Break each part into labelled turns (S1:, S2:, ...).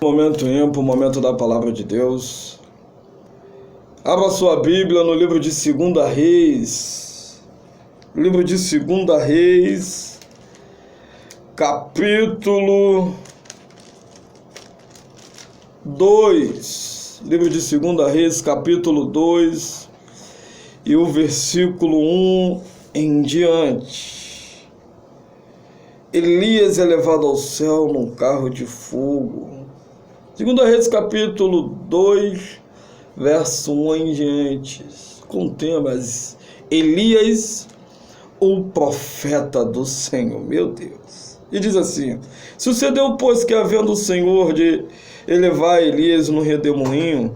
S1: Momento ímpar, momento da palavra de Deus. Abra sua Bíblia no livro de 2 Reis. Livro de 2 Reis, capítulo 2. Livro de 2 Reis, capítulo 2, e o versículo 1 em diante. Elias é levado ao céu num carro de fogo. 2 Reis, capítulo 2, verso 1 em diante, com temas: Elias, o profeta do Senhor. Meu Deus. E diz assim: sucedeu, pois, que havendo o Senhor de elevar Elias no redemoinho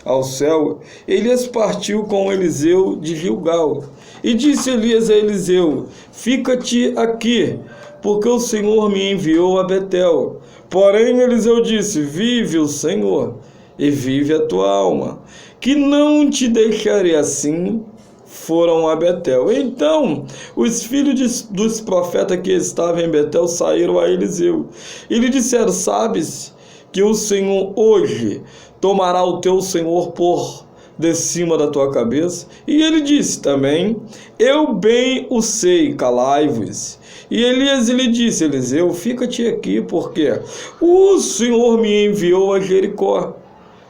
S1: ao céu, Elias partiu com Eliseu de Gilgal. E disse Elias a Eliseu: fica-te aqui, porque o Senhor me enviou a Betel. Porém Eliseu disse: vive o Senhor, e vive a tua alma, que não te deixarei. Assim foram a Betel. Então os filhos dos profetas que estavam em Betel saíram a Eliseu e lhe disseram: sabes que o Senhor hoje tomará o teu senhor por de cima da tua cabeça? E ele disse também: eu bem o sei, calai-vos. E Elias lhe disse: Eliseu, fica-te aqui, porque o Senhor me enviou a Jericó.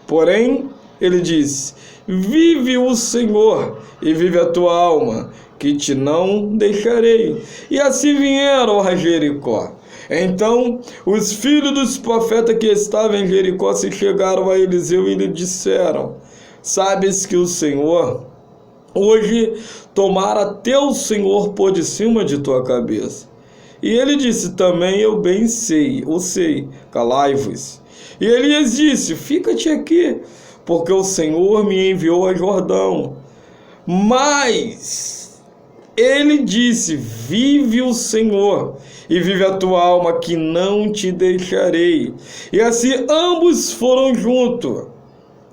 S1: Porém ele disse: vive o Senhor, e vive a tua alma, que te não deixarei. E assim vieram a Jericó. Então os filhos dos profetas que estavam em Jericó se chegaram a Eliseu e lhe disseram: sabes que o Senhor hoje tomara teu senhor por de cima de tua cabeça? E ele disse também: eu bem sei, calai-vos. E Elias disse: fica-te aqui, porque o Senhor me enviou a Jordão. Mas ele disse: vive o Senhor, e vive a tua alma, que não te deixarei. E assim ambos foram juntos.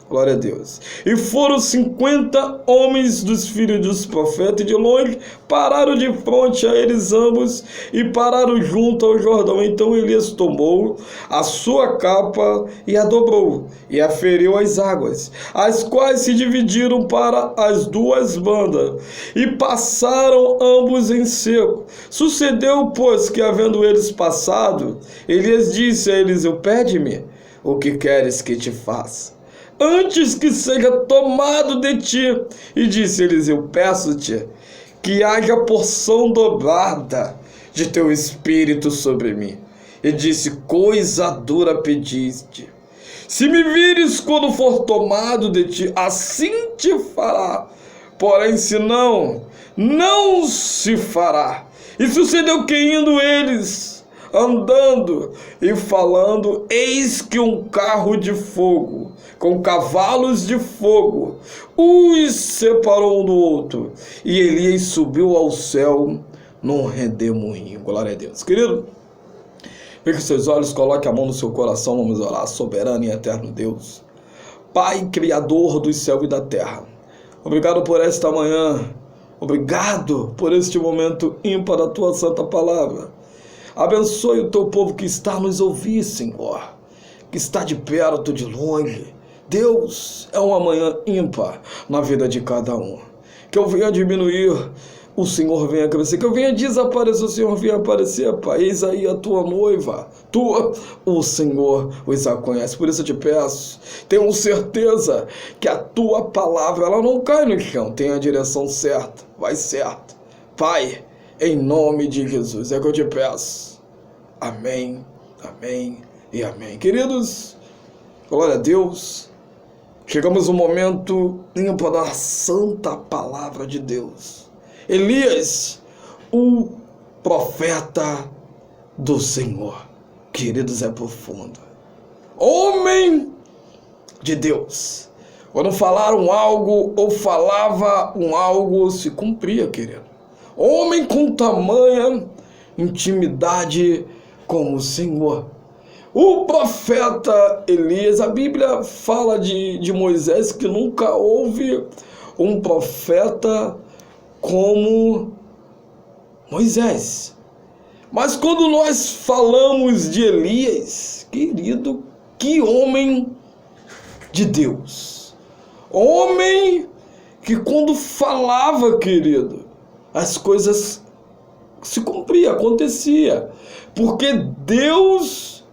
S1: Glória a Deus. E foram 50 homens dos filhos dos profetas, e de longe pararam de frente a eles ambos, e pararam junto ao Jordão. Então Elias tomou a sua capa e a dobrou, e a feriu as águas, as quais se dividiram para as duas bandas, e passaram ambos em seco. Sucedeu, pois, que havendo eles passado, Elias disse a Eliseu: pede-me o que queres que te faça, antes que seja tomado de ti. E disse Eliseu: peço-te que haja porção dobrada de teu espírito sobre mim. E disse: coisa dura pediste. Se me vires quando for tomado de ti, assim te fará. Porém, se não, não se fará. E sucedeu que, indo eles andando e falando, eis que um carro de fogo com cavalos de fogo os separou um do outro, e Elias subiu ao céu num redemoinho. Glória a Deus. Querido, feche seus olhos, coloque a mão no seu coração, vamos orar. Soberano e eterno Deus, Pai, Criador do céu e da terra, obrigado por esta manhã, obrigado por este momento ímpar da tua santa palavra. Abençoe o teu povo que está nos ouvindo, Senhor, que está de perto, de longe. Deus, é uma manhã ímpar na vida de cada um. Que eu venha diminuir, o Senhor venha crescer. Que eu venha desaparecer, o Senhor venha aparecer, Pai. Eis aí a tua noiva, o Senhor os a conhece. Por isso eu te peço, tenho certeza que a tua palavra, ela não cai no chão, tem a direção certa, vai certo. Pai, em nome de Jesus, é que eu te peço. Amém, amém e amém. Queridos, glória a Deus. Chegamos no momento ímpar da santa palavra de Deus. Elias, o profeta do Senhor. Queridos, é profundo. Homem de Deus. Quando falaram algo ou falava um algo, se cumpria, querido. Homem com tamanha intimidade com o Senhor. O profeta Elias, a Bíblia fala de Moisés que nunca houve um profeta como Moisés. Mas quando nós falamos de Elias, querido, Que homem de Deus. Homem que quando falava, querido, as coisas se cumpriam, acontecia. Porque Deus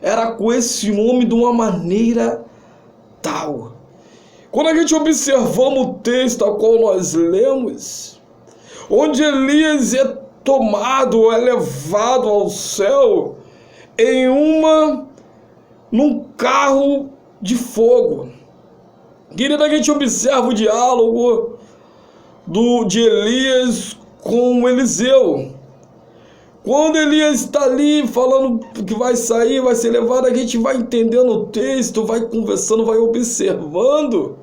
S1: era com esse homem de uma maneira tal. Quando a gente observamos o texto ao qual nós lemos, onde Elias é tomado, é levado ao céu num carro de fogo. Querida, a gente observa o diálogo de Elias com Eliseu. Quando Elias está ali falando que vai sair, vai ser levado, a gente vai entendendo o texto, vai conversando, vai observando.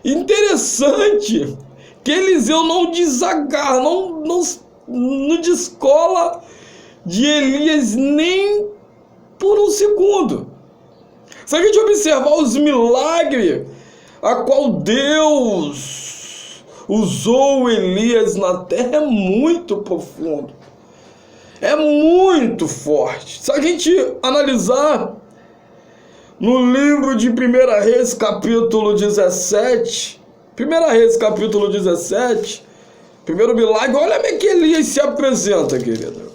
S1: Interessante que Eliseu não desagarra, não descola de Elias nem por um segundo. Se a gente observar os milagres a qual Deus usou Elias na terra, é muito profundo. É muito forte. Se a gente analisar no livro de 1 Reis, capítulo 17, 1 Reis, capítulo 17, primeiro milagre, olha como é que Elias se apresenta, querido.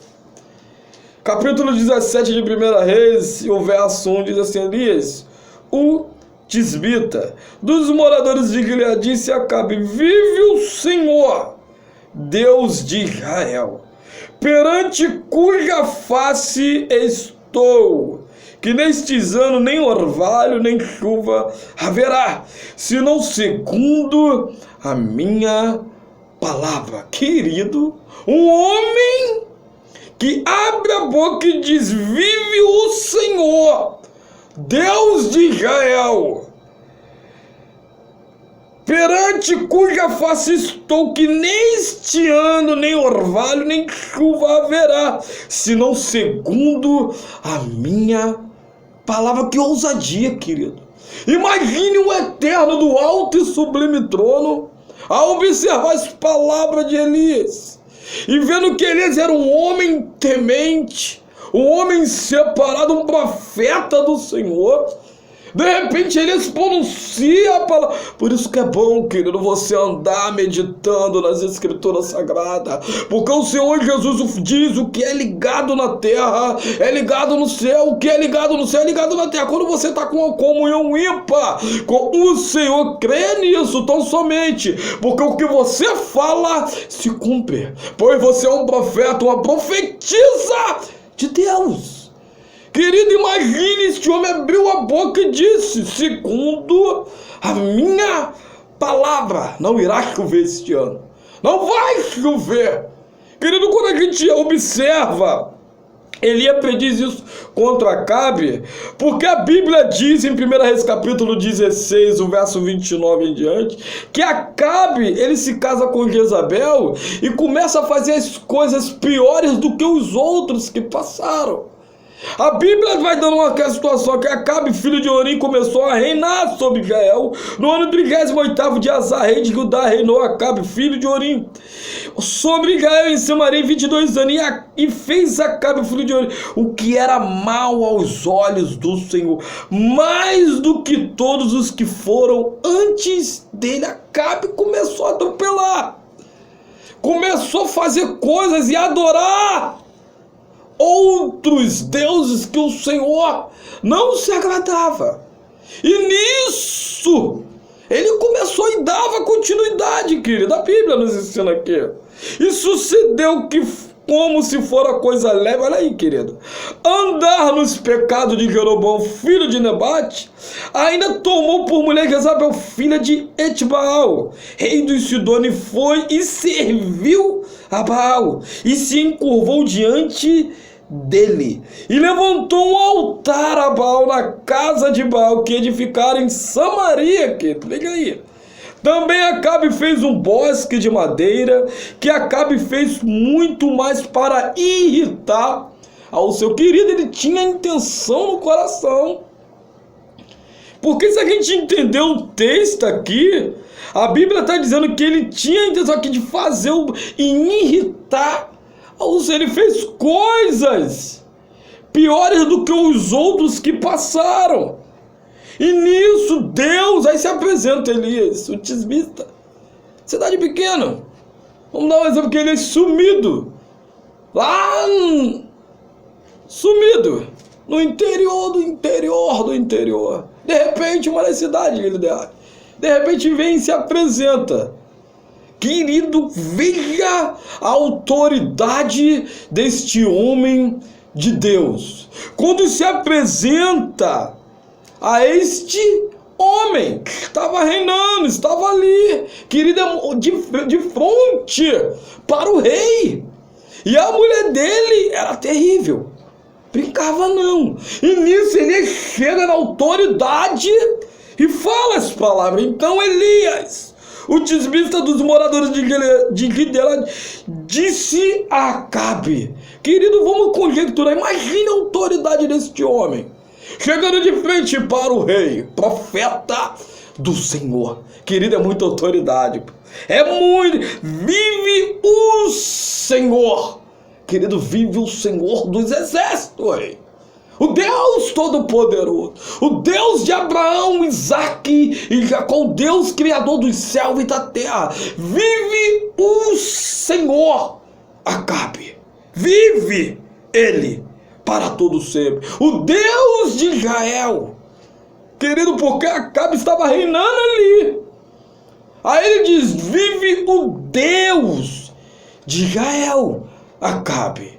S1: Capítulo 17 de 1 Reis, o verso 1 diz assim: Elias, o tisbita, dos moradores de Gileade, disse a Acabe: vive o Senhor, Deus de Israel, perante cuja face estou, que nestes anos nem orvalho nem chuva haverá, senão segundo a minha palavra. Querido, um homem que abre a boca e diz: vive o Senhor, Deus de Israel, perante cuja face estou, que neste ano nem orvalho nem chuva haverá, senão segundo a minha palavra. Que ousadia, querido. Imagine o eterno do alto e sublime trono a observar as palavras de Elias e vendo que Elias era um homem temente, um homem separado, um profeta do Senhor. De repente Elias pronuncia a palavra. Por isso que é bom, querido, você andar meditando nas Escrituras Sagradas, porque o Senhor Jesus diz: o que é ligado na terra é ligado no céu, o que é ligado no céu é ligado na terra. Quando você está com uma comunhão ímpar com o Senhor, crê nisso tão somente, porque o que você fala se cumpre, pois você é um profeta, uma profetisa de Deus. Querido, imagine, este homem abriu a boca e disse: segundo a minha palavra, não irá chover este ano. Não vai chover. Querido, quando a gente observa, Elias prediz isso contra Acabe, porque a Bíblia diz em 1 Reis capítulo 16, o verso 29 em diante, que Acabe, ele se casa com Jezabel e começa a fazer as coisas piores do que os outros que passaram. A Bíblia vai dando uma situação que Acabe, filho de Orim, começou a reinar sobre Israel. No ano 38º de Asa, rei de Judá, reinou Acabe, filho de Orim, sobre Israel em Samaria 22 anos. E fez Acabe, filho de Orim, o que era mal aos olhos do Senhor, mais do que todos os que foram antes dele. Acabe começou a atropelar, começou a fazer coisas e adorar outros deuses que o Senhor não se agradava. E nisso ele começou e dava continuidade, querido. A Bíblia nos ensina aqui. E sucedeu que, como se fora coisa leve, olha aí, querido, andar nos pecados de Jeroboão, filho de Nebate, ainda tomou por mulher Jezabel, filha de Etbaal, rei dos Sidônios, foi e serviu a Baal, e se encurvou diante dele, e levantou um altar a Baal na casa de Baal, que edificaram em Samaria, querido. Liga aí. Também Acabe fez um bosque de madeira, que Acabe fez muito mais para irritar ao seu querido. Ele tinha intenção no coração. Porque se a gente entender o texto aqui, a Bíblia está dizendo que ele tinha a intenção aqui de fazer e irritar. Ele fez coisas piores do que os outros que passaram. E nisso Deus, aí se apresenta Elias, o tisbita, cidade pequena. Vamos dar um exemplo que ele é sumido. Sumido. No interior do interior. De repente, uma das cidades que ele der. De repente vem e se apresenta. Querido, veja a autoridade deste homem de Deus. Quando se apresenta a este homem que estava reinando, estava ali, querido, de frente para o rei. E a mulher dele era terrível. Brincava não. E nisso ele chega na autoridade e fala as palavras. Então Elias, o tisbita dos moradores de Gileade, disse a Acabe. Querido, vamos conjecturar. Imagine a autoridade deste homem. Chegando de frente para o rei, profeta do Senhor. Querido, é muita autoridade. É muito. Vive o Senhor. Querido, vive o Senhor dos exércitos, rei. O Deus Todo-Poderoso. O Deus de Abraão, Isaque e Jacó. O Deus Criador dos céus e da terra. Vive o Senhor. Acabe. Vive ele para todo sempre. O Deus de Israel. Querido, porque Acabe estava reinando ali. Aí ele diz, vive o Deus de Israel. Acabe,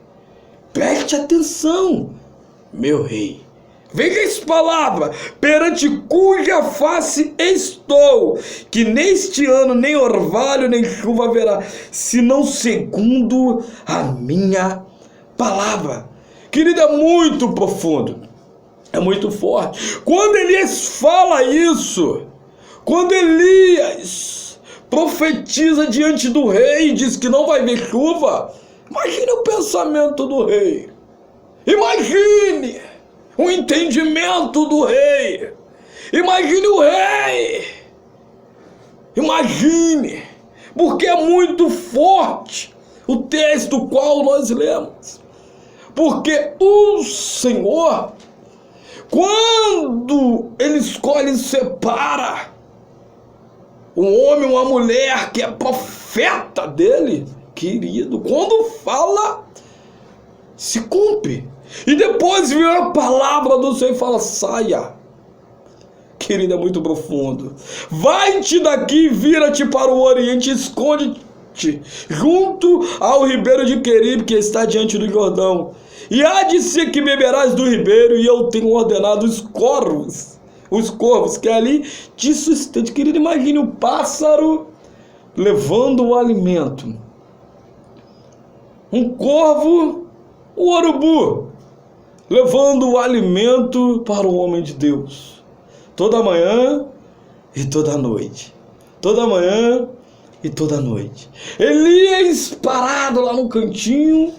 S1: preste atenção, meu rei. Veja essa palavra, perante cuja face estou, que neste ano nem orvalho nem chuva haverá, senão segundo a minha palavra. Querido, é muito profundo, é muito forte. Quando Elias fala isso, quando Elias profetiza diante do rei e diz que não vai ver chuva, imagine o pensamento do rei. Imagine o entendimento do rei. Imagine o rei. Imagine. Porque é muito forte o texto qual nós lemos. Porque o Senhor, quando Ele escolhe e separa um homem, uma mulher que é profeta dele, querido, quando fala, se cumpre. E depois vem a palavra do Senhor e fala, saia. Querido, é muito profundo. Vai-te daqui, vira-te para o oriente, esconde-te junto ao ribeiro de Queribe, que está diante do Jordão. E há de ser que beberás do ribeiro, e eu tenho ordenado os corvos que ali te sustentam. Querido, imagine o pássaro levando o alimento. Um corvo, o urubu, levando o alimento para o homem de Deus. Toda manhã e toda noite. Toda manhã e toda noite. Elias parado lá no cantinho,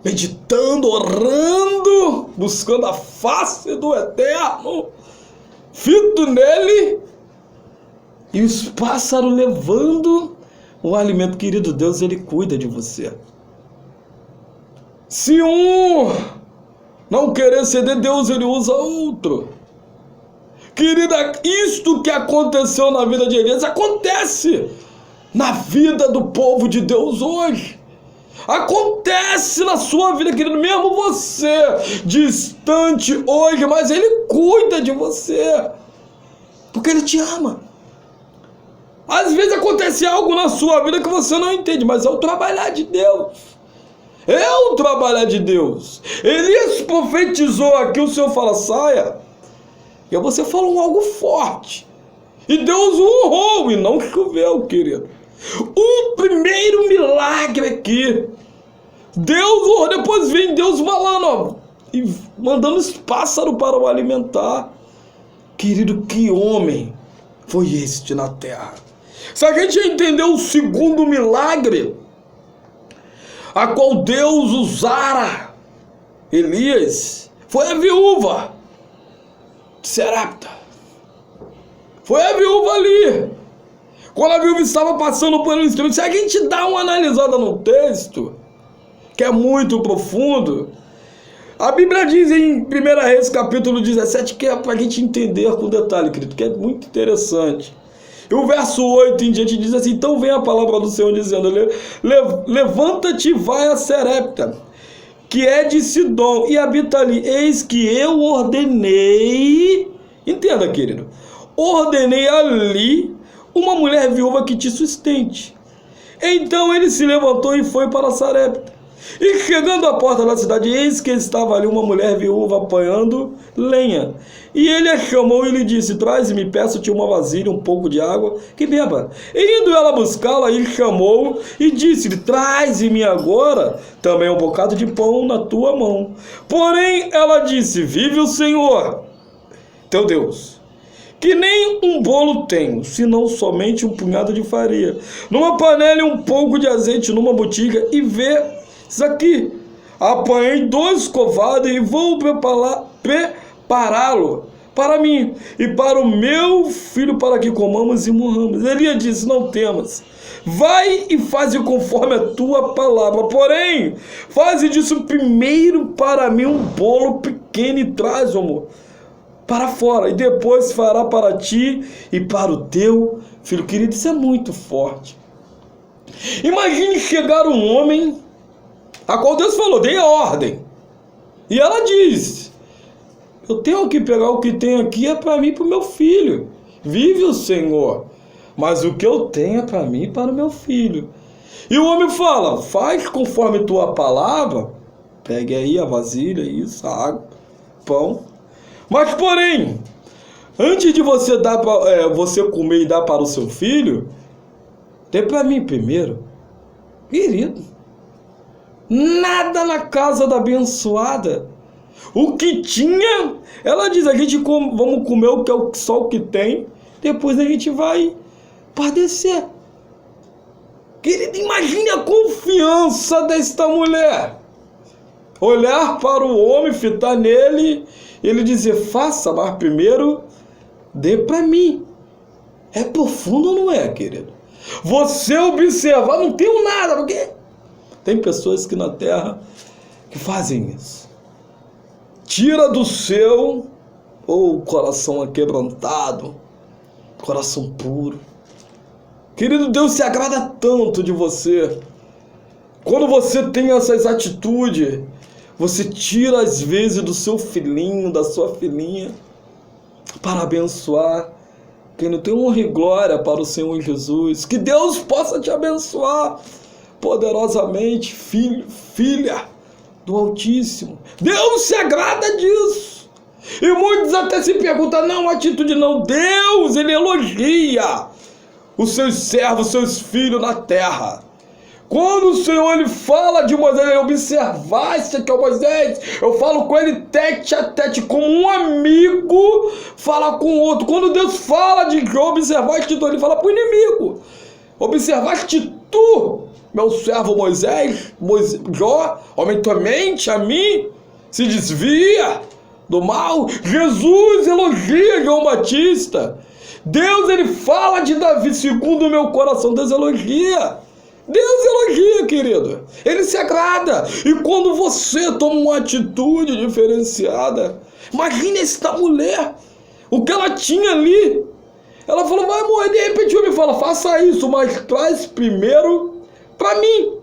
S1: meditando, orando, buscando a face do Eterno, fito nele, e os pássaros levando o alimento. Querido Deus, Ele cuida de você. Se um não querer ceder, Deus, Ele usa outro. Querida, isto que aconteceu na vida de Elias, acontece na vida do povo de Deus hoje. Acontece na sua vida, querido, mesmo você distante hoje, mas Ele cuida de você, porque Ele te ama. Às vezes acontece algo na sua vida que você não entende, mas é o trabalhar de Deus. É o trabalhar de Deus. Elias profetizou aqui, o Senhor fala, saia. E você falou algo forte. E Deus honrou e não choveu, querido. O primeiro milagre aqui. Deus honrou, depois vem Deus falando, ó, e mandando os pássaros para o alimentar. Querido, que homem foi este na terra? Se a gente entender o segundo milagre, a qual Deus usara Elias, foi a viúva de Sarepta. Foi a viúva ali. Quando a viúva estava passando por um instrumento, se a gente dá uma analisada no texto, que é muito profundo, A Bíblia diz em 1 Reis, capítulo 17, que é para a gente entender com detalhe, querido, que é muito interessante. E o verso 8 em diante diz assim: então vem a palavra do Senhor dizendo: levanta-te e vai a Serepta, que é de Sidom, e habita ali. Eis que eu ordenei, entenda, querido, ordenei ali uma mulher viúva que te sustente. Então ele se levantou e foi para Sarepta. E chegando à porta da cidade, eis que estava ali uma mulher viúva apanhando lenha. E ele a chamou e lhe disse: traze-me, peço-te uma vasilha, um pouco de água, que beba. E indo ela buscá-la, ele chamou e disse-lhe: traze-me agora também um bocado de pão na tua mão. Porém ela disse: vive o Senhor, teu Deus, que nem um bolo tenho, senão somente um punhado de farinha, numa panela e um pouco de azeite numa botija, e vê isso aqui, apanhei 2 covados e vou prepará-lo para mim e para o meu filho, para que comamos e morramos. Elias disse: não temas, vai e faze conforme a tua palavra, porém faze disso primeiro para mim um bolo pequeno e traz-o para fora, e depois fará para ti e para o teu filho. Querido, isso é muito forte. Imagine chegar um homem a qual Deus falou: dei a ordem, e ela diz: eu tenho que pegar o que tem aqui, é para mim e para o meu filho. Vive o Senhor, mas o que eu tenho é para mim e para o meu filho. E o homem fala: faz conforme tua palavra, pegue aí a vasilha, isso, a água, pão. Mas porém, antes de você dar você comer e dar para o seu filho, dê para mim primeiro. Querido, nada na casa da abençoada. O que tinha, ela diz: a gente vamos comer o que é só o que tem, depois a gente vai padecer. Querido, imagine a confiança desta mulher. Olhar para o homem, fitar nele, ele dizer: faça, mas primeiro dê para mim. É profundo ou não é, querido? Você observar, não tenho nada, porque tem pessoas que na terra que fazem isso. Tira do seu coração aquebrantado, coração puro. Querido, Deus se agrada tanto de você. Quando você tem essas atitudes, você tira às vezes do seu filhinho, da sua filhinha, para abençoar. Quem não tem honra e glória para o Senhor Jesus. Que Deus possa te abençoar poderosamente, filho, filha do Altíssimo. Deus se agrada disso. E muitos até se perguntam: não, atitude não. Deus, ele elogia os seus servos, os seus filhos na terra. Quando o Senhor ele fala de Moisés, ele observasse que é o Moisés, eu falo com ele tete a tete, como um amigo fala com o outro. Quando Deus fala de Jó, observaste tu, ele fala para o inimigo: observaste tu, meu servo Moisés, Jó, homem temente a mim, se desvia do mal. Jesus elogia João Batista. Deus ele fala de Davi segundo o meu coração. Deus elogia. Deus elogia, querido. Ele se agrada. E quando você toma uma atitude diferenciada, imagine esta mulher, o que ela tinha ali. Ela falou: vai morrer. De repente o homem fala: faça isso, mas traz primeiro para mim,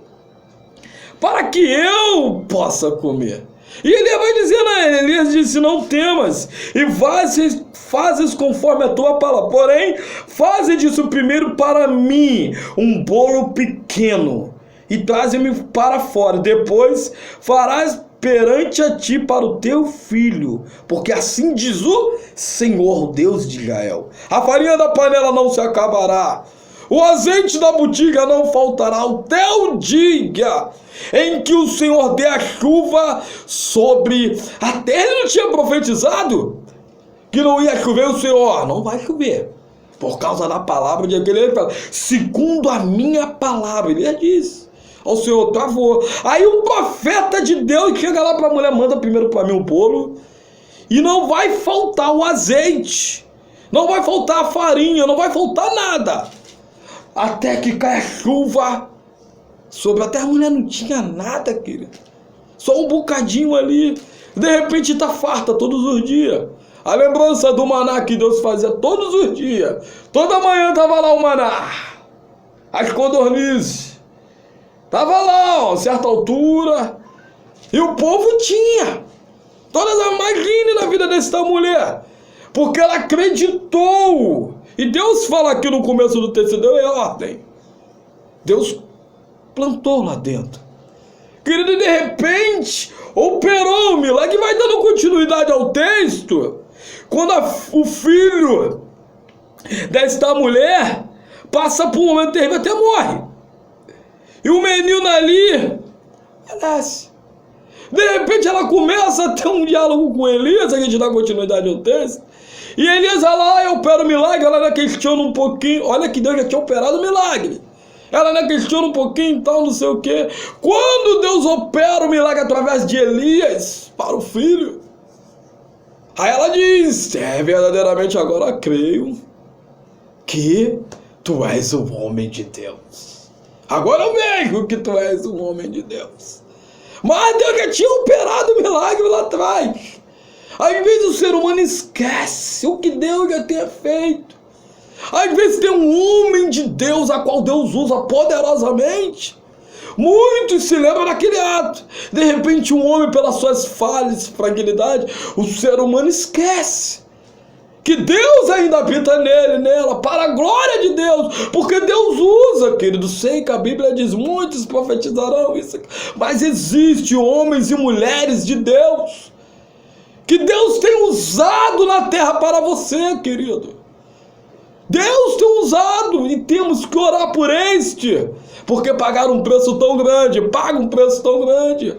S1: para que eu possa comer. E ele vai dizendo a ele: Elias disse: não temas, e fazes conforme a tua palavra, porém faze disso primeiro para mim um bolo pequeno, e traze-me para fora, depois farás perante a ti para o teu filho, porque assim diz o Senhor Deus de Israel: a farinha da panela não se acabará, o azeite da botija não faltará, até o dia em que o Senhor dê a chuva sobre a terra. Ele não tinha profetizado que não ia chover? O Senhor: não vai chover, por causa da palavra de aquele. Ele fala: segundo a minha palavra. Ele disse ao Senhor: travou. Aí um profeta de Deus chega lá para a mulher: manda primeiro para mim o bolo, e não vai faltar o azeite, não vai faltar a farinha, não vai faltar nada, até que caia chuva sobre a terra. A mulher não tinha nada, querido, só um bocadinho ali. De repente está farta todos os dias. A lembrança do maná que Deus fazia todos os dias. Toda manhã estava lá o maná. As codornizes. Estava lá, ó, a certa altura. E o povo tinha todas as mais lindas na vida dessa mulher. Porque ela acreditou. E Deus fala aqui no começo do texto, deu ordem. Deus plantou lá dentro. Querido, de repente, operou o milagre. Vai dando continuidade ao texto. Quando o filho desta mulher passa por um momento terrível, até morre. E o menino ali nasce. De repente ela começa a ter um diálogo com Elias, a gente dá continuidade ao texto. E Elias vai lá, eu opero o milagre, ela ainda questiona um pouquinho. Olha que Deus já tinha operado o milagre. Ela ainda questiona um pouquinho e tal, não sei o quê. Quando Deus opera o milagre através de Elias para o filho, aí ela diz, verdadeiramente agora creio que tu és o homem de Deus. Agora eu vejo que tu és o homem de Deus. Mas Deus já tinha operado o milagre lá atrás. Às vezes o ser humano esquece o que Deus já tenha feito. Às vezes tem um homem de Deus a qual Deus usa poderosamente. Muitos se lembram daquele ato. De repente um homem, pelas suas falhas, fragilidade, o ser humano esquece que Deus ainda habita nele, nela, para a glória de Deus, porque Deus usa, querido. Sei que a Bíblia diz, muitos profetizarão isso, mas existe homens e mulheres de Deus, que Deus tem usado na terra para você, querido. Deus tem usado e temos que orar por este, porque pagaram um preço tão grande, paga um preço tão grande,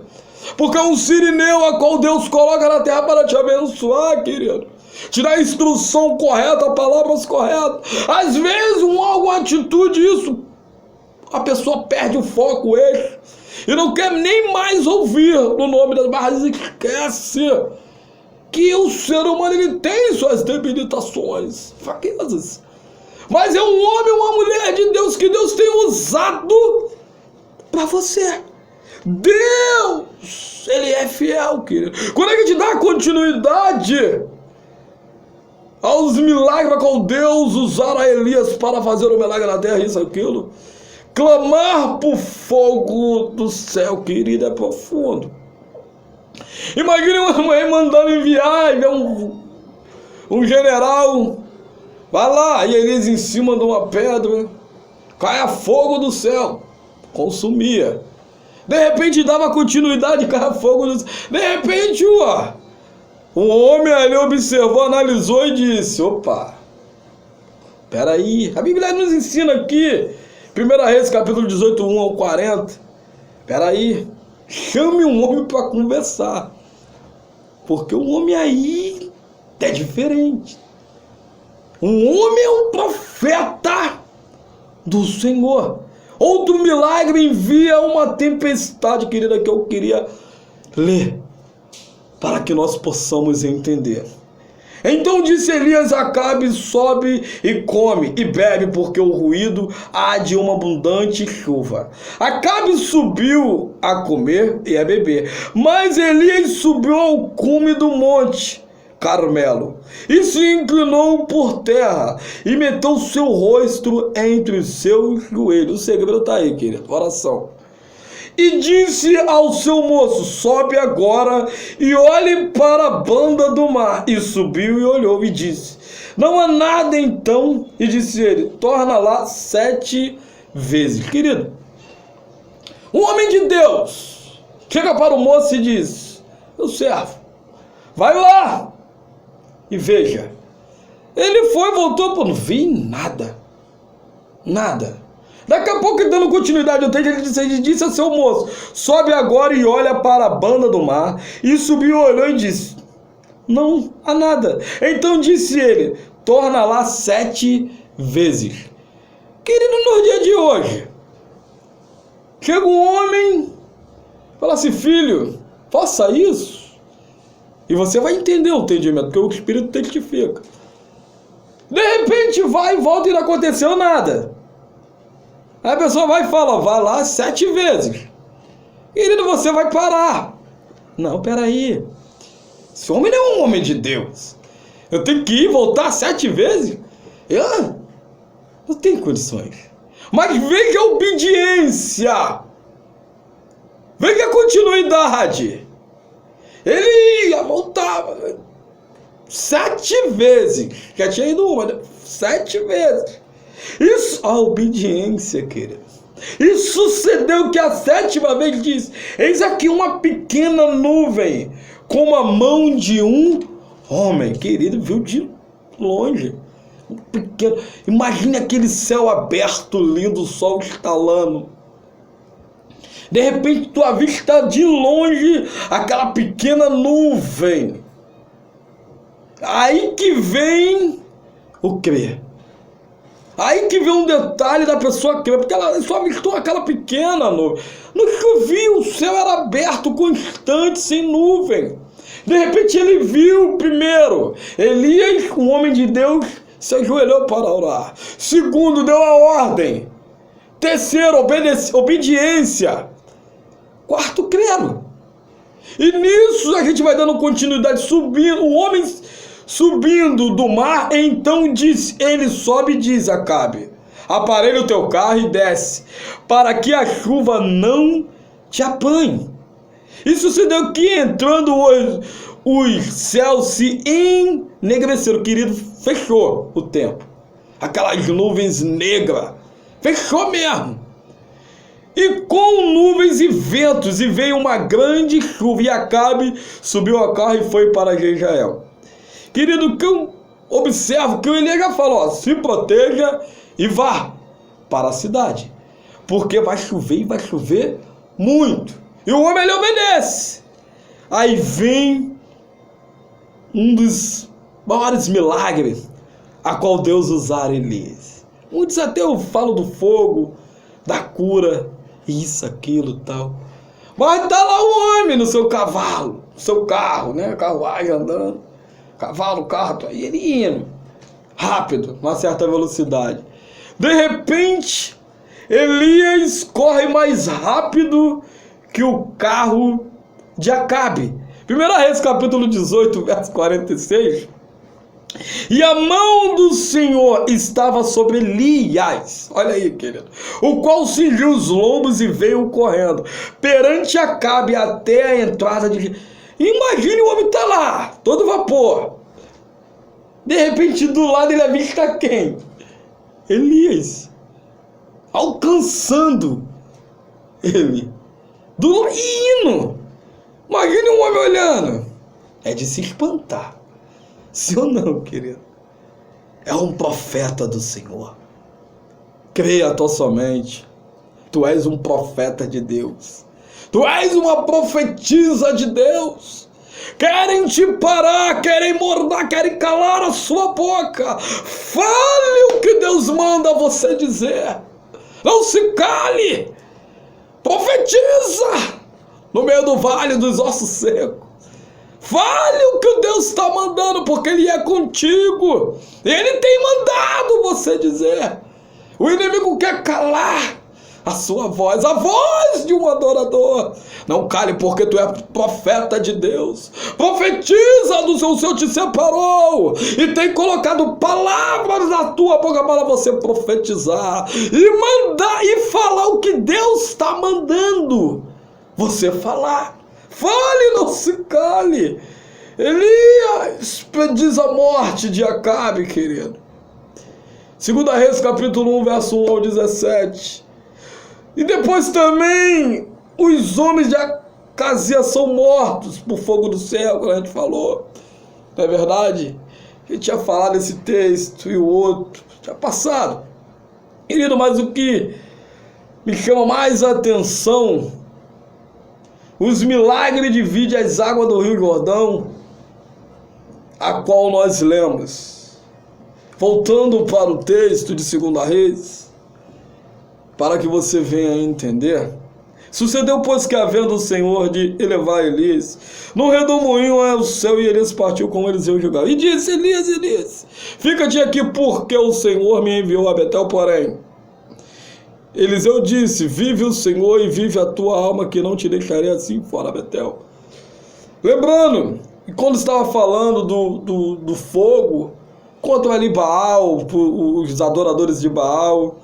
S1: porque é um sirineu a qual Deus coloca na terra para te abençoar, querido. Te dar a instrução correta, palavras corretas. Às vezes, alguma atitude, isso, a pessoa perde o foco, ele, e não quer nem mais ouvir no nome das barras, esquece que o ser humano ele tem suas debilitações, fraquezas. Mas é um homem, uma mulher de Deus que Deus tem usado para você. Deus, ele é fiel, querido. Quando a gente dá continuidade aos milagres com Deus usar a Elias para fazer o milagre na terra, isso, aquilo, clamar por fogo do céu, querido, é profundo. Imagine uma mãe mandando enviar um general, vai lá, e Elias em cima de uma pedra, caia fogo do céu, consumia. De repente dava continuidade, caia fogo do céu. De repente, um homem ali observou, analisou e disse, opa, peraí, a Bíblia nos ensina aqui, 1 Reis, capítulo 18, 1 ao 40, peraí, chame um homem para conversar, porque o homem aí é diferente. Um homem é um profeta do Senhor. Outro milagre envia uma tempestade, querida, que eu queria ler, para que nós possamos entender. Então disse Elias a Acabe, sobe e come e bebe, porque o ruído há de uma abundante chuva. Acabe subiu a comer e a beber, mas Elias subiu ao cume do monte Carmelo e se inclinou por terra e meteu seu rosto entre os seus joelhos. O segredo está aí, querido, oração. E disse ao seu moço, sobe agora e olhe para a banda do mar. E subiu e olhou e disse, não há nada então. E disse ele, torna lá 7 vezes. Querido, um homem de Deus chega para o moço e diz, meu servo, vai lá e veja. Ele foi e voltou, não vi nada. Nada. Daqui a pouco, dando continuidade ao texto, ele disse ao seu moço, sobe agora e olha para a banda do mar. E subiu, olhou e disse, não há nada. Então disse ele, torna lá 7 vezes. Querido, no dia de hoje, chega um homem, fala assim, filho, faça isso. E você vai entender o entendimento, porque o Espírito testifica. De repente vai e volta e não aconteceu nada. Aí a pessoa vai e fala, vai lá 7 vezes. Querido, você vai parar. Não, peraí. Esse homem não é um homem de Deus. Eu tenho que ir voltar 7 vezes? Eu não tenho condições. Mas veja a obediência. Veja a continuidade. Ele ia voltar 7 vezes. Já tinha ido uma, 7 vezes. Isso, a obediência, querido. E sucedeu que a 7ª vez diz: eis aqui uma pequena nuvem, como a mão de um homem. Querido, viu de longe. Um pequeno. Imagine aquele céu aberto, lindo, o sol estalando. De repente, tu avista de longe aquela pequena nuvem. Aí que vem o crer. Aí que vem um detalhe da pessoa crer, porque ela só avistou aquela pequena nuvem. Não chovia, o céu era aberto, constante, sem nuvem. De repente ele viu primeiro, Elias, um homem de Deus, se ajoelhou para orar. Segundo, deu a ordem. Terceiro, obediência. Quarto, creram. E nisso a gente vai dando continuidade, subindo, o homem subindo do mar, então diz, ele sobe e diz a Acabe: aparelha o teu carro e desce, para que a chuva não te apanhe. E sucedeu que entrando os céus se ennegreceram, querido, fechou o tempo. Aquelas nuvens negras, fechou mesmo. E com nuvens e ventos, e veio uma grande chuva, e Acabe subiu ao carro e foi para Jezreel. Querido, que eu observo que o Elias já falou, ó, se proteja e vá para a cidade, porque vai chover e vai chover muito. E o homem, ele obedece. Aí vem um dos maiores milagres a qual Deus usar Elias. Muitos até eu falo do fogo, da cura, isso, aquilo, tal. Mas tá lá o homem no seu cavalo, no seu carro, né? Carruagem andando. Cavalo, carro, aí ele indo rápido, uma certa velocidade. De repente, Elias corre mais rápido que o carro de Acabe. 1 Reis, capítulo 18, verso 46. E a mão do Senhor estava sobre Elias, olha aí, querido, o qual cingiu os lombos e veio correndo perante Acabe até a entrada de... Imagine o homem tá lá, todo vapor. De repente, do lado ele avista quem? Elias. Alcançando ele. Do hino. Imagine um homem olhando. É de se espantar. Sim ou não, querido? É um profeta do Senhor. Creia tão somente. Tu és um profeta de Deus. Tu és uma profetisa de Deus. Querem te parar, querem mordar, querem calar a sua boca. Fale o que Deus manda você dizer. Não se cale. Profetiza no meio do vale dos ossos secos. Fale o que Deus está mandando, porque Ele é contigo. Ele tem mandado você dizer. O inimigo quer calar a sua voz, a voz de um adorador. Não cale, porque tu é profeta de Deus. Profetiza do seu, o Senhor te separou e tem colocado palavras na tua boca para você profetizar e mandar e falar o que Deus está mandando você falar. Fale, não se cale. Elias diz a morte de Acabe, querido. 2 Reis, capítulo 1, verso 1 ao 17. E depois também os homens de Acasias são mortos por fogo do céu, como a gente falou. Não é verdade? A gente tinha falado esse texto e o outro, tinha passado. Querido, mas o que me chama mais a atenção, os milagres dividem as águas do Rio Jordão, a qual nós lemos. Voltando para o texto de 2 Reis, para que você venha a entender. Sucedeu, pois, que havendo o Senhor de elevar Elias no redemoinho ao céu, e Elias partiu com Eliseu e Gilgal. E disse: Elias, Elias, fica-te aqui, porque o Senhor me enviou a Betel. Porém, Eliseu disse: vive o Senhor e vive a tua alma, que não te deixarei assim fora, Betel. Lembrando E quando estava falando do fogo, contra ali Baal, os adoradores de Baal,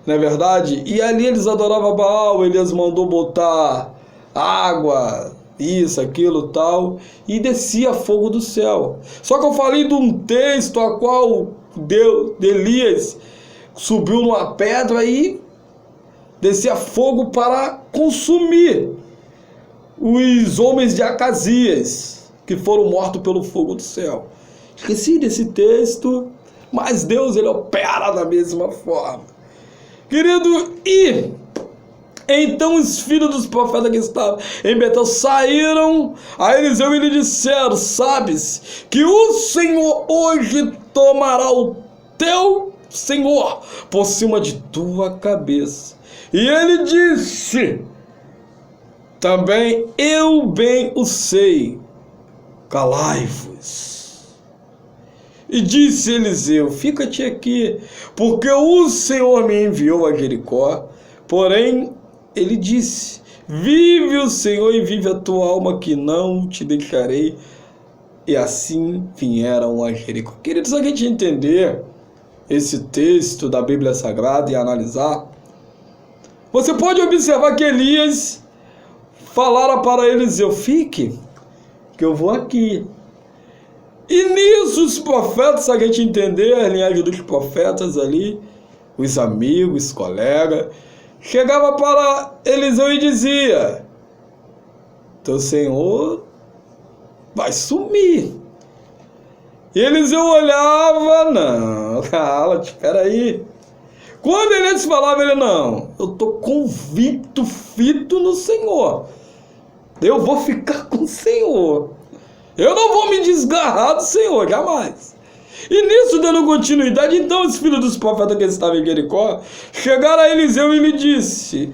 S1: não é verdade? E ali eles adoravam Baal, Elias mandou botar água, isso, aquilo, tal, e descia fogo do céu. Só que eu falei de um texto a qual Elias subiu numa pedra e descia fogo para consumir os homens de Acasias, que foram mortos pelo fogo do céu. Esqueci desse texto, mas Deus, ele opera da mesma forma. Querido, e então os filhos dos profetas que estavam em Betel saíram a Eliseu e lhe disseram: sabes que o Senhor hoje tomará o teu Senhor por cima de tua cabeça. E ele disse: também eu bem o sei, calai-vos. E disse Eliseu: fica-te aqui, porque o Senhor me enviou a Jericó. Porém, ele disse: vive o Senhor e vive a tua alma, que não te deixarei. E assim vieram a Jericó. Queridos, se a gente entender esse texto da Bíblia Sagrada e analisar, você pode observar que Elias falara para Eliseu: fique, que eu vou aqui. E nisso os profetas, se a gente entender a linhagem dos profetas ali, os amigos, colegas, chegava para Eliseu e dizia: teu Senhor vai sumir. E Eliseu olhava: não, cala, espera aí. Quando Elias falava, ele: não, eu estou convicto, fito no Senhor. Eu vou ficar com o Senhor. Eu não vou me desgarrar do Senhor, jamais. E nisso, dando continuidade, então os filhos dos profetas que estavam em Jericó chegaram a Eliseu e lhe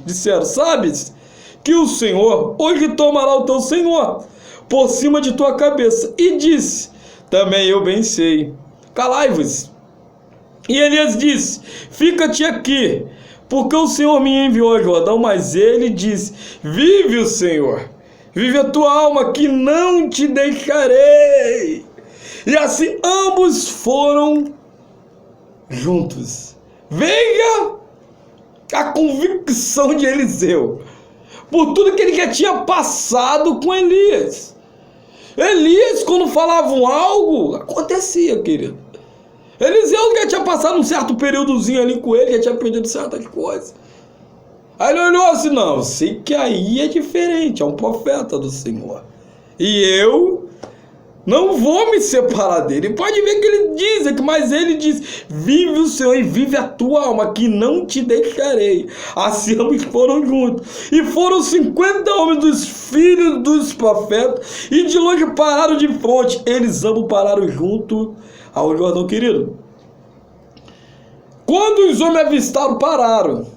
S1: disseram: sabes que o Senhor hoje tomará o teu Senhor por cima de tua cabeça. E disse: também eu bem sei, calai-vos. E Elias disse: fica-te aqui, porque o Senhor me enviou a Jordão. Mas ele disse: vive o Senhor, vive a tua alma, que não te deixarei. E assim ambos foram juntos. Veja a convicção de Eliseu, por tudo que ele já tinha passado com Elias. Elias, quando falavam algo, acontecia, querido. Eliseu já tinha passado um certo períodozinho ali com ele, já tinha aprendido certas coisas. Aí ele olhou assim: não, eu sei que aí é diferente, é um profeta do Senhor. E eu não vou me separar dele. Pode ver que ele diz aqui, mas ele diz: vive o Senhor e vive a tua alma, que não te deixarei. Assim ambos foram juntos. E foram 50 homens dos filhos dos profetas, e de longe pararam de frente. Eles ambos pararam junto ao Jordão, querido. Quando os homens avistaram, pararam.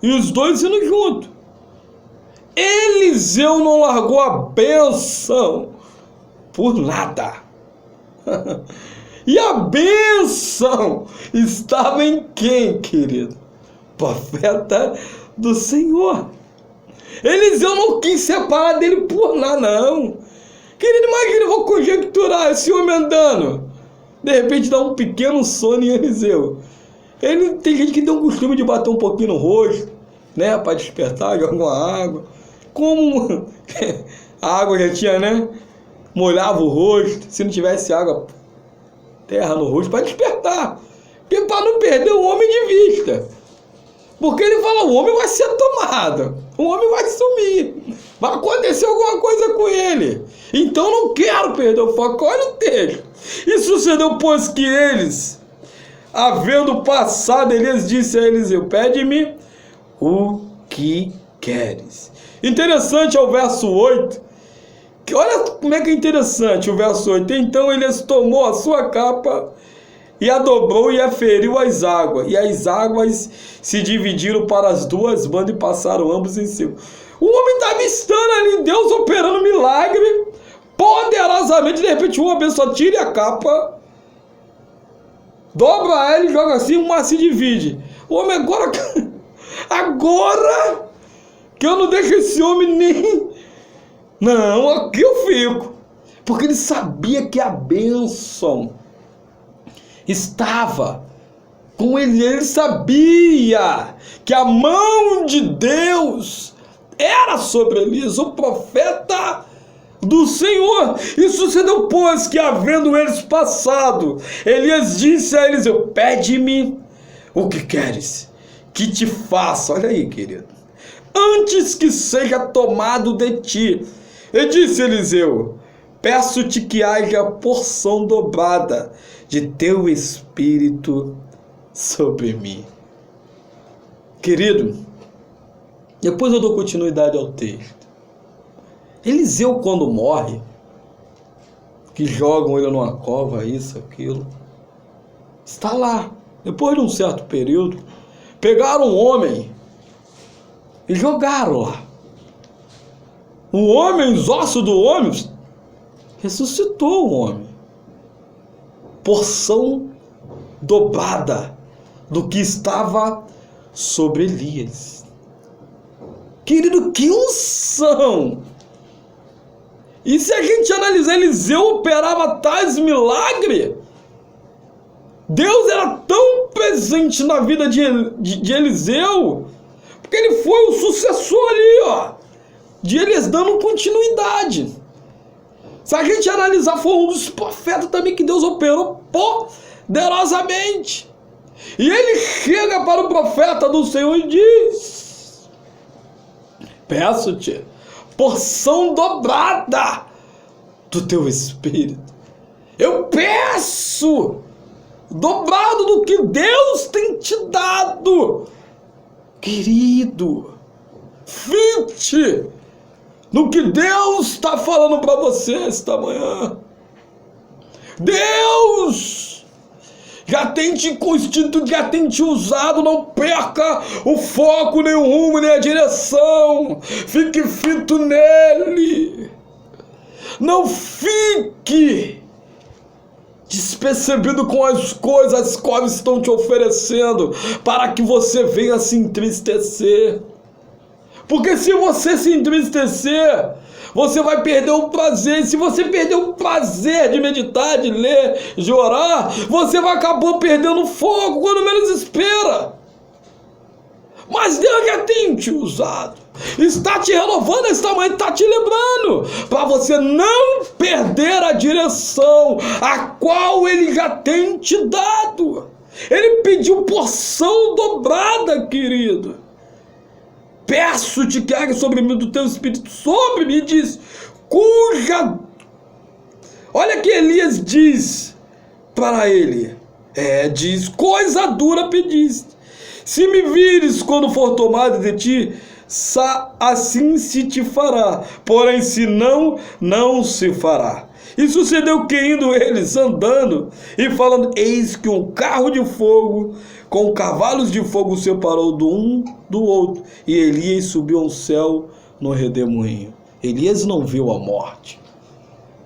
S1: E os dois indo juntos. Eliseu não largou a bênção por nada. E a bênção estava em quem, querido? Profeta do Senhor. Eliseu não quis separar dele por nada, não. Querido, imagina, eu vou conjecturar esse homem andando. De repente dá um pequeno sono em Eliseu. Ele tem gente que tem um costume de bater um pouquinho no rosto, né, para despertar, jogar uma água. Como a água já tinha, né, molhava o rosto, se não tivesse água, terra no rosto, para despertar. Porque para não perder o homem de vista. Porque ele fala: o homem vai ser tomado, o homem vai sumir, vai acontecer alguma coisa com ele. Então não quero perder o foco. Olha o texto. E sucedeu, pois, que eles, havendo passado, Elias disse a Eliseu: pede-me o que queres. Interessante é o verso 8. Que olha como é que é interessante o verso 8. Então Elias tomou a sua capa e a dobrou e a feriu as águas. E as águas se dividiram para as duas bandas e passaram ambos em cima. O homem está avistando ali Deus operando milagre poderosamente. De repente o homem só tira a capa, dobra ela e joga assim, uma se divide. O homem agora que eu não deixo esse homem nem... Não, aqui eu fico. porque ele sabia que a bênção estava com ele. Ele sabia que a mão de Deus era sobre Elias, o profeta do Senhor. E sucedeu, pois, que havendo eles passado, Elias disse a Eliseu: pede-me o que queres que te faça. Olha aí, querido. Antes que seja tomado de ti. E disse Eliseu: peço-te que haja porção dobrada de teu espírito sobre mim. Querido, depois eu dou continuidade ao texto. Eliseu, quando morre, que jogam ele numa cova, isso, aquilo, está lá. Depois de um certo período, pegaram um homem e jogaram lá. O homem, os ossos do homem, ressuscitou o homem. Porção dobrada do que estava sobre Elias. Querido, que unção! E se a gente analisar, Eliseu operava tais milagres. Deus era tão presente na vida de Eliseu, porque ele foi o sucessor ali, ó, de Elias, dando continuidade. Se a gente analisar, foi um dos profetas também que Deus operou poderosamente. E ele chega para o profeta do Senhor e diz: peço-te porção dobrada do teu espírito. Eu peço dobrado do que Deus tem te dado. Querido, fique no que Deus está falando para você esta manhã. Deus já tem te constituído, já tem te usado. Não perca o foco, nem o rumo, nem a direção. Fique fito nele. Não fique despercebido com as coisas que estão te oferecendo, para que você venha se entristecer. Porque se você se entristecer, você vai perder o prazer. E se você perder o prazer de meditar, de ler, de orar, você vai acabar perdendo o fogo quando menos espera. Mas Deus já tem te usado, está te renovando esta manhã, está te lembrando, para você não perder a direção a qual Ele já tem te dado. Ele pediu porção dobrada, querido. Peço-te que haja sobre mim do teu espírito, sobre mim, diz, cuja... Olha que Elias diz para ele, diz, coisa dura pediste. Se me vires quando for tomado de ti, assim se te fará, porém se não, não se fará. E sucedeu que indo eles andando e falando, eis que um carro de fogo com cavalos de fogo separou do um do outro, e Elias subiu ao céu no redemoinho. Elias não viu a morte.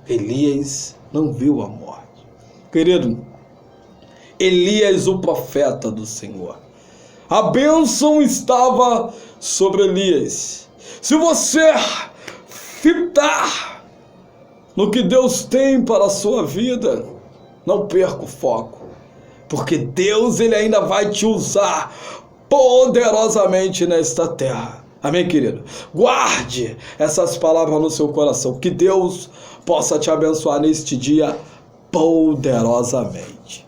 S1: Elias não viu a morte. Querido, Elias, o profeta do Senhor, a bênção estava sobre Elias. Se você fitar no que Deus tem para a sua vida, não perca o foco, porque Deus, Ele ainda vai te usar poderosamente nesta terra. Amém, querido? Guarde essas palavras no seu coração, que Deus possa te abençoar neste dia poderosamente.